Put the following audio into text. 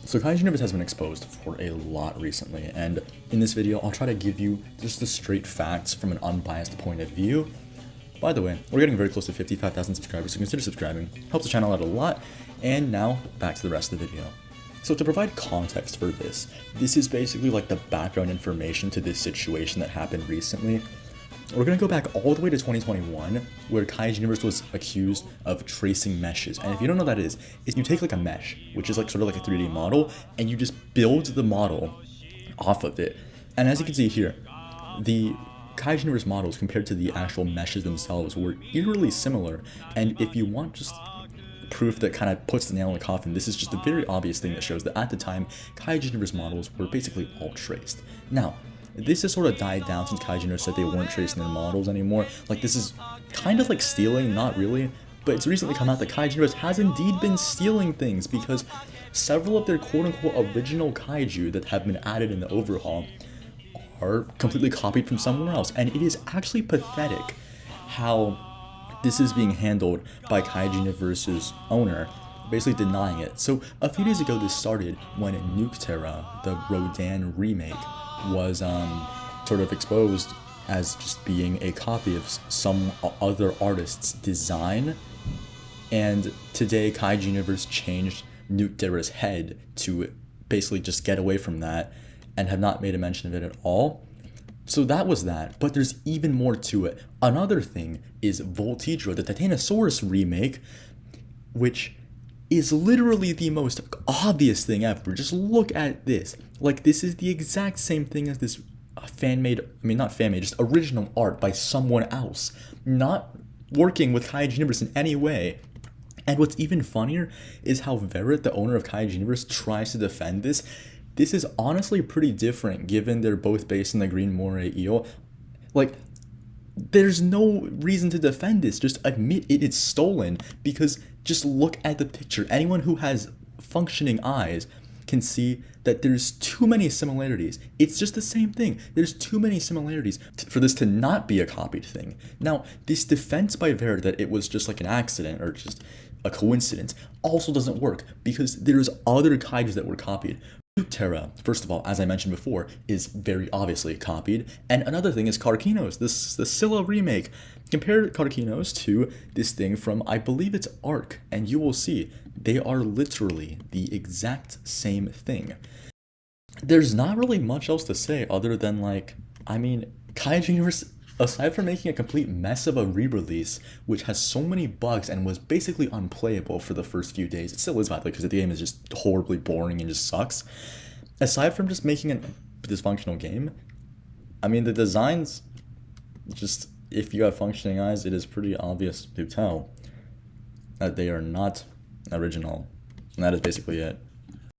So Kaiju Universe has been exposed for a lot recently, and in this video I'll try to give you just the straight facts from an unbiased point of view. By the way, we're getting very close to 55,000 subscribers, so consider subscribing. Helps the channel out a lot. And now, back to the rest of the video. So to provide context for this is basically like the background information to this situation that happened recently. We're going to go back all the way to 2021, where Kaiju Universe was accused of tracing meshes. And if you don't know what that is you take like a mesh, which is like sort of like a 3D model, and you just build the model off of it. And as you can see here, the Kaiju Universe models compared to the actual meshes themselves were eerily similar. And if you want just proof that kind of puts the nail in the coffin, this is just a very obvious thing that shows that at the time, Kaiju Universe models were basically all traced. Now, this has sort of died down since Kaiju Universe said they weren't tracing their models anymore. Like, this is kind of like stealing, not really, but it's recently come out that Kaiju Universe has indeed been stealing things, because several of their quote-unquote original kaiju that have been added in the overhaul are completely copied from somewhere else. And it is actually pathetic how this is being handled by Kaiju Universe's owner, basically denying it. So a few days ago this started when Nuke Terra, the Rodan remake, was sort of exposed as just being a copy of some other artist's design. And today Kaiju Universe changed Nuke Terra's head to basically just get away from that and have not made a mention of it at all. So that was that, but there's even more to it. Another thing is Voltigro, the Titanosaurus remake, which is literally the most obvious thing ever. Just look at this. Like, this is the exact same thing as this just original art by someone else, not working with Kaiju Universe in any way. And what's even funnier is how Verret, the owner of Kaiju Universe, tries to defend this. This is honestly pretty different, given they're both based in the Green Moray eel. Like, there's no reason to defend this. Just admit it is stolen, because just look at the picture. Anyone who has functioning eyes can see that there's too many similarities. It's just the same thing. There's too many similarities for this to not be a copied thing. Now, this defense by Verret that it was just like an accident or just a coincidence also doesn't work, because there's other kaijus that were copied. Nuke Terra, first of all, as I mentioned before, is very obviously copied. And another thing is Karkinos, the Scylla remake. Compare Karkinos to this thing from, I believe it's Ark, and you will see they are literally the exact same thing. There's not really much else to say other than, like, Kaiju Universe, aside from making a complete mess of a re-release, which has so many bugs and was basically unplayable for the first few days, it still is, by the way, because the game is just horribly boring and just sucks. Aside from just making a dysfunctional game, the designs, just, if you have functioning eyes, it is pretty obvious to tell that they are not original. And that is basically it.